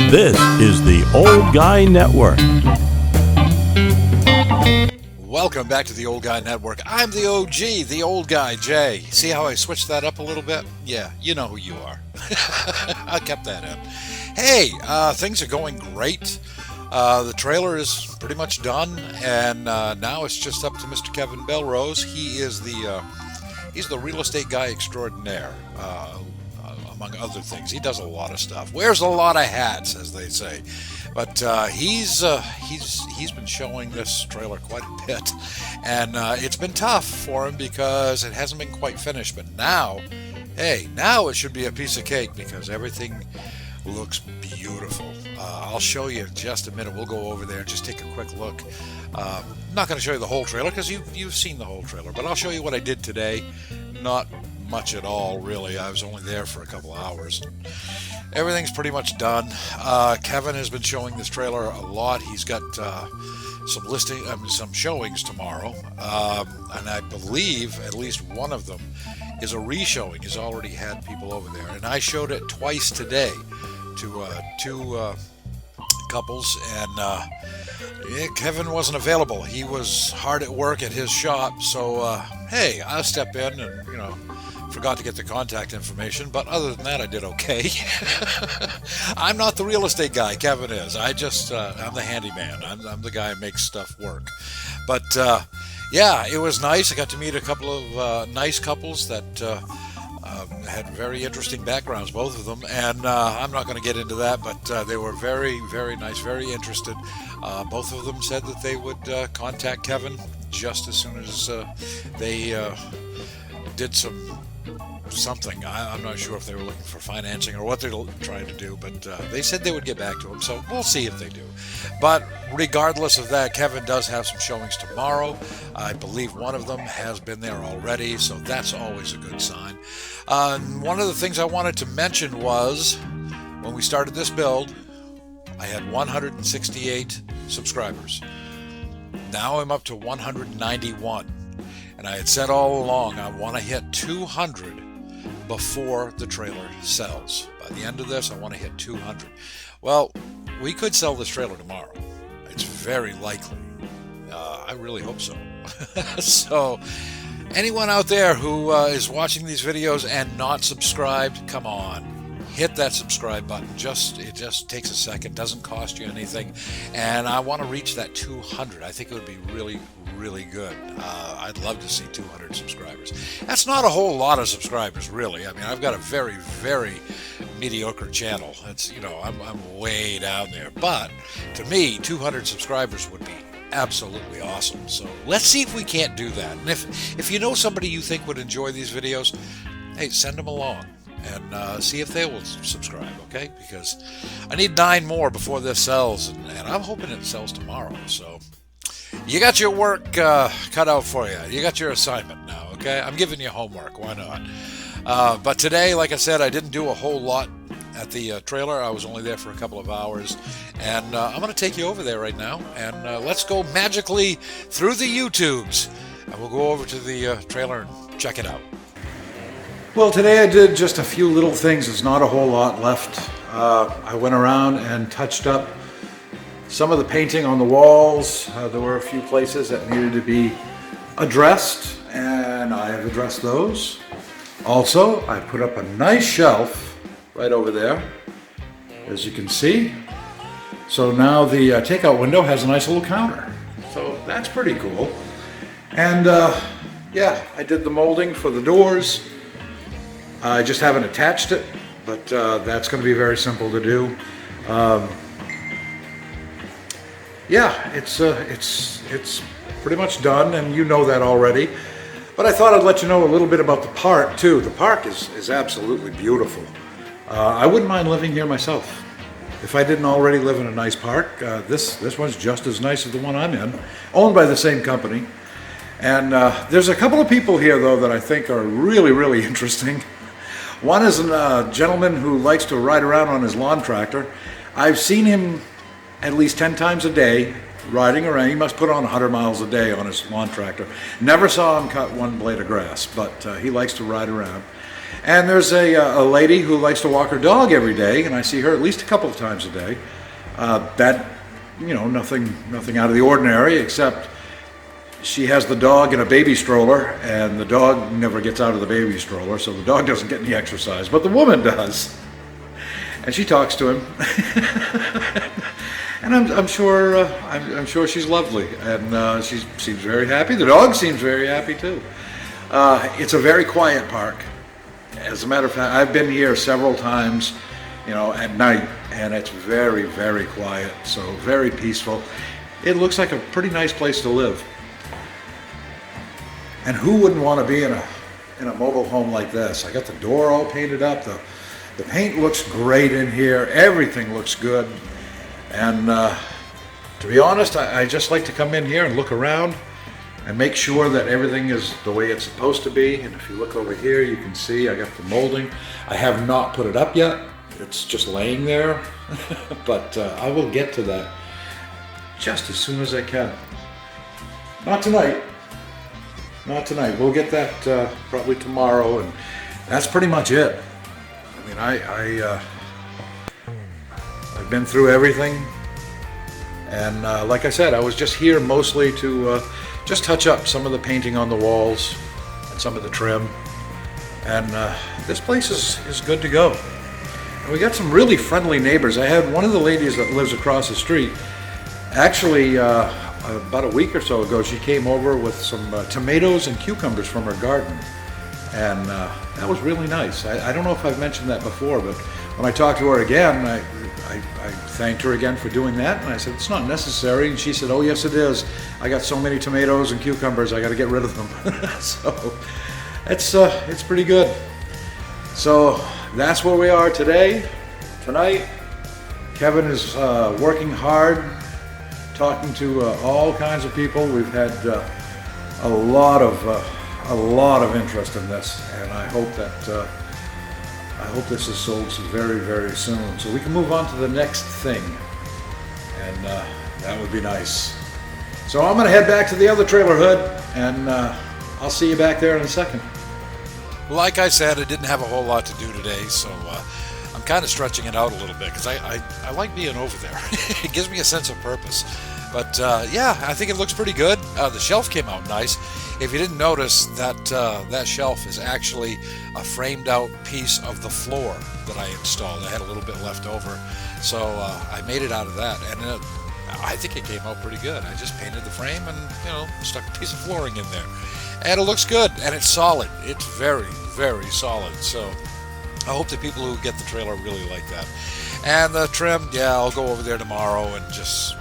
This is the Old Guy Network. Welcome back to the Old Guy Network. I'm the OG, the Old Guy, Jay. See how I switched that up a little bit? Yeah, you know who you are. I kept that in. Hey, things are going great. The trailer is pretty much done, and now it's just up to Mr. Kevin Belrose. He is he's the real estate guy extraordinaire, among other things. He does a lot of stuff. Wears a lot of hats, as they say. But he's been showing this trailer quite a bit, and it's been tough for him because it hasn't been quite finished. But now, now it should be a piece of cake because everything looks beautiful. I'll show you in just a minute. We'll go over there and just take a quick look. I'm not going to show you the whole trailer because you've seen the whole trailer, but I'll show you what I did today. Not much at all, really. I was only there for a couple hours. Everything's pretty much done. Kevin has been showing this trailer a lot. He's got some showings tomorrow, and I believe at least one of them is a re-showing. He's already had people over there, and I showed it twice today to two couples, and Kevin wasn't available. He was hard at work at his shop, so hey, I'll step in and forgot to get the contact information, but other than that, I did okay. I'm not the real estate guy. Kevin is. I'm the handyman. I'm the guy who makes stuff work. But yeah, it was nice. I got to meet a couple of nice couples that had very interesting backgrounds, both of them, and I'm not going to get into that, but they were very, very nice, very interested. Both of them said that they would contact Kevin just as soon as they did something. I'm not sure if they were looking for financing or what they're trying to do, but they said they would get back to him, so we'll see if they do. But regardless of that, Kevin does have some showings tomorrow. I believe one of them has been there already, so that's always a good sign. One of the things I wanted to mention was when we started this build, I had 168 subscribers. Now I'm up to 191. And I had said all along, I want to hit 200 before the trailer sells. By the end of this, I want to hit 200. Well, we could sell this trailer tomorrow. It's very likely. I really hope so. So, anyone out there who is watching these videos and not subscribed, come on. Hit that subscribe button. It just takes a second, doesn't cost you anything, and I want to reach that 200. I think it would be really, really good. I'd love to see 200 subscribers. That's not a whole lot of subscribers, really. I mean, I've got a very, very mediocre channel. It's I'm way down there, but to me, 200 subscribers would be absolutely awesome. So let's see if we can't do that. And if you know somebody you think would enjoy these videos, hey, send them along. And see if they will subscribe, okay? Because I need 9 more before this sells, and I'm hoping it sells tomorrow. So you got your work cut out for you. You got your assignment now, okay? I'm giving you homework. Why not? But today, like I said, I didn't do a whole lot at the trailer. I was only there for a couple of hours, and I'm going to take you over there right now, and let's go magically through the YouTubes, and we'll go over to the trailer and check it out. Well, today I did just a few little things. There's not a whole lot left. I went around and touched up some of the painting on the walls. There were a few places that needed to be addressed, and I have addressed those. Also, I put up a nice shelf right over there, as you can see. So now the takeout window has a nice little counter. So that's pretty cool. And yeah, I did the molding for the doors. I just haven't attached it, but that's going to be very simple to do. Yeah, it's pretty much done, and you know that already. But I thought I'd let you know a little bit about the park too. The park is absolutely beautiful. I wouldn't mind living here myself. If I didn't already live in a nice park, this one's just as nice as the one I'm in, owned by the same company. And there's a couple of people here though that I think are really, really interesting. One is a gentleman who likes to ride around on his lawn tractor. I've seen him at least 10 times a day riding around. He must put on 100 miles a day on his lawn tractor. Never saw him cut one blade of grass, but he likes to ride around. And there's a lady who likes to walk her dog every day, and I see her at least a couple of times a day. Nothing out of the ordinary, except she has the dog in a baby stroller, and the dog never gets out of the baby stroller, so the dog doesn't get any exercise, but the woman does. And she talks to him, and I'm sure she's lovely, and she seems very happy. The dog seems very happy too. It's a very quiet park. As a matter of fact, I've been here several times, at night, and it's very, very quiet, so very peaceful. It looks like a pretty nice place to live. And who wouldn't want to be in a mobile home like this? I got the door all painted up. The paint looks great in here. Everything looks good. And to be honest, I just like to come in here and look around and make sure that everything is the way it's supposed to be. And if you look over here, you can see I got the molding. I have not put it up yet. It's just laying there. But I will get to that just as soon as I can. Not tonight. Not tonight. We'll get that probably tomorrow, and that's pretty much it. I mean, I've been through everything, and like I said, I was just here mostly to just touch up some of the painting on the walls and some of the trim, and this place is good to go. And we got some really friendly neighbors. I had one of the ladies that lives across the street. Actually, about a week or so ago, she came over with some tomatoes and cucumbers from her garden, and that was really nice. I don't know if I've mentioned that before, but when I talked to her again, I thanked her again for doing that, and I said, it's not necessary, and she said, oh yes it is. I got so many tomatoes and cucumbers, I got to get rid of them. So it's pretty good. So that's where we are tonight. Kevin is working hard, talking to all kinds of people. We've had a lot of interest in this, and I hope this is sold very, very soon, so we can move on to the next thing, and that would be nice. So I'm going to head back to the other trailer hood, and I'll see you back there in a second. Like I said, I didn't have a whole lot to do today, so I'm kind of stretching it out a little bit because I like being over there. It gives me a sense of purpose. But yeah, I think it looks pretty good. The shelf came out nice. If you didn't notice, that shelf is actually a framed out piece of the floor that I installed. I had a little bit left over, so I made it out of that, and I think it came out pretty good. I just painted the frame and stuck a piece of flooring in there, and it looks good, and it's solid. It's very, very solid. So I hope the people who get the trailer really like that. And the trim, yeah, I'll go over there tomorrow and just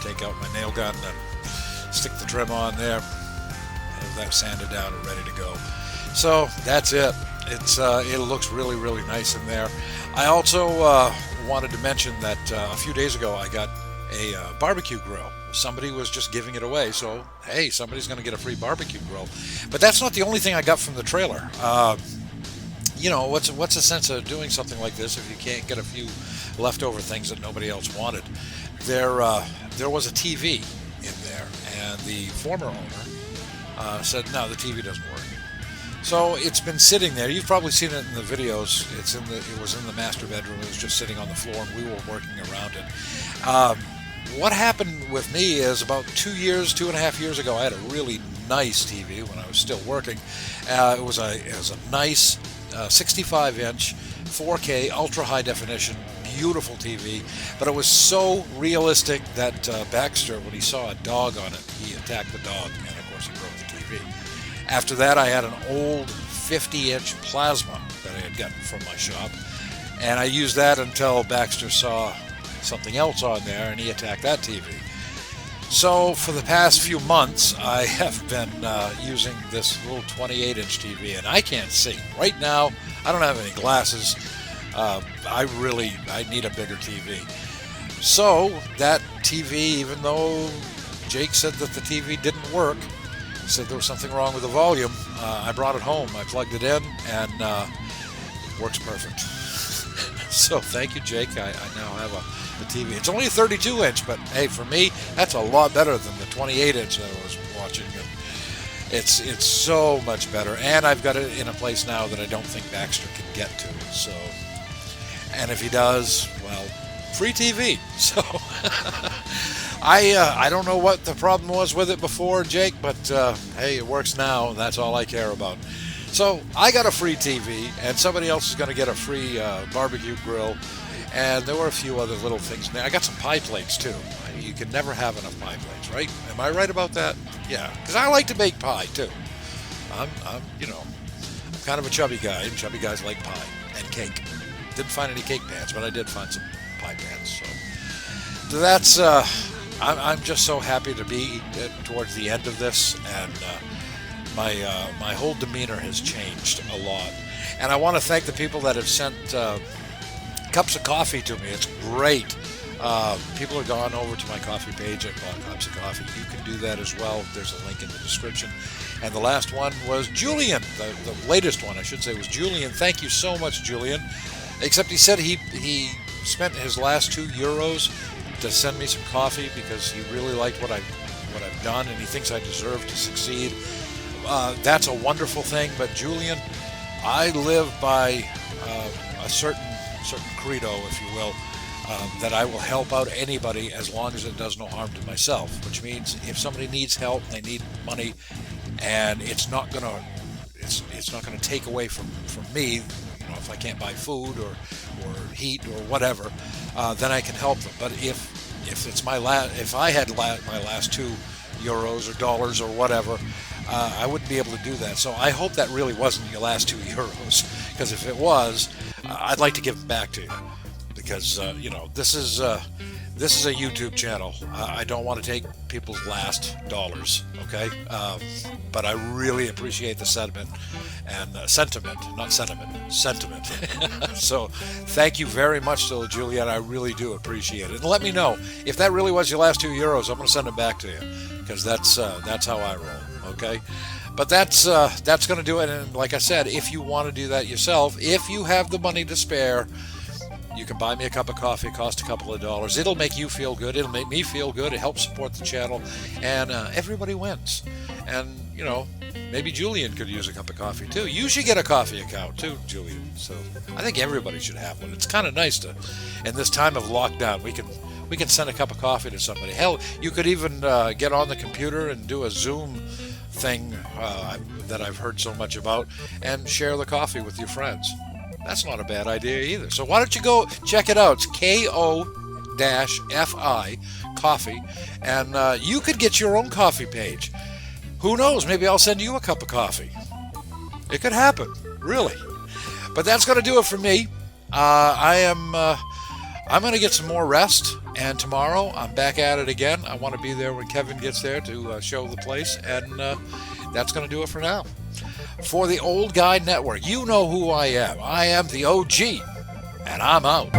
take out my nail gun and stick the trim on there. Have that sanded down and ready to go. So that's it. It looks really, really nice in there. I also wanted to mention that a few days ago I got a barbecue grill. Somebody was just giving it away, so hey, somebody's going to get a free barbecue grill. But that's not the only thing I got from the trailer. What's the sense of doing something like this if you can't get a few leftover things that nobody else wanted? There was a TV in there, and the former owner said, no, the TV doesn't work. So it's been sitting there. You've probably seen it in the videos. It was in the master bedroom. It was just sitting on the floor, and we were working around it. What happened with me is about 2.5 years ago, I had a really nice TV when I was still working. It was a nice 65-inch 4K ultra high definition, beautiful TV, but it was so realistic that Baxter, when he saw a dog on it, he attacked the dog, and of course he broke the TV. After that, I had an old 50-inch plasma that I had gotten from my shop, and I used that until Baxter saw something else on there, and he attacked that TV. So for the past few months, I have been using this little 28-inch TV, and I can't see. Right now, I don't have any glasses. I need a bigger TV. So that TV, even though Jake said that the TV didn't work, said there was something wrong with the volume, I brought it home. I plugged it in, and it works perfect. So thank you, Jake. I now have a TV. It's only a 32-inch, but hey, for me, that's a lot better than the 28-inch that I was watching. It's so much better, and I've got it in a place now that I don't think Baxter can get to. So, and if he does, well, free TV. So, I don't know what the problem was with it before, Jake, but hey, it works now, and that's all I care about. So I got a free TV, and somebody else is going to get a free barbecue grill, and there were a few other little things in there. I got some pie plates too. You can never have enough pie plates, right? Am I right about that? Yeah, because I like to bake pie too. I'm kind of a chubby guy, and chubby guys like pie and cake. Didn't find any cake pans, but I did find some pie pans. So that's. I'm just so happy to be towards the end of this, and my whole demeanor has changed a lot. And I want to thank the people that have sent cups of coffee to me. It's great. People have gone over to my coffee page and bought cups of coffee. You can do that as well. There's a link in the description. And the last one was Julian. The latest one, I should say, was Julian. Thank you so much, Julian. Except he said he spent his last €2 to send me some coffee because he really liked what I've done, and he thinks I deserve to succeed. That's a wonderful thing. But Julian, I live by a certain credo, if you will. That I will help out anybody as long as it does no harm to myself, which means if somebody needs help, they need money, and it's not gonna take away from me, if I can't buy food or heat or whatever, then I can help them. But if I had my last €2 or dollars or whatever, I wouldn't be able to do that. So I hope that really wasn't your last €2, because if it was, I'd like to give them back to you. Because this is a YouTube channel. I don't want to take people's last dollars, okay? But I really appreciate the sentiment and sentiment. So thank you very much, to Juliet. I really do appreciate it. And let me know if that really was your last €2. I'm going to send it back to you, because that's how I roll, okay? But that's going to do it. And like I said, if you want to do that yourself, if you have the money to spare, you can buy me a cup of coffee. It costs a couple of dollars. It'll make you feel good. It'll make me feel good. It helps support the channel, and everybody wins. And maybe Julian could use a cup of coffee too. You should get a coffee account too, Julian. So I think everybody should have one. It's kind of nice to, in this time of lockdown, we can send a cup of coffee to somebody. Hell, you could even get on the computer and do a Zoom thing that I've heard so much about, and share the coffee with your friends. That's not a bad idea either. So why don't you go check it out? It's KO-FI coffee, and you could get your own coffee page. Who knows? Maybe I'll send you a cup of coffee. It could happen, really. But that's going to do it for me. I'm going to get some more rest, and tomorrow I'm back at it again. I want to be there when Kevin gets there to show the place, and that's going to do it for now. For the Old Guy Network, you know who I am. I am the OG, and I'm out.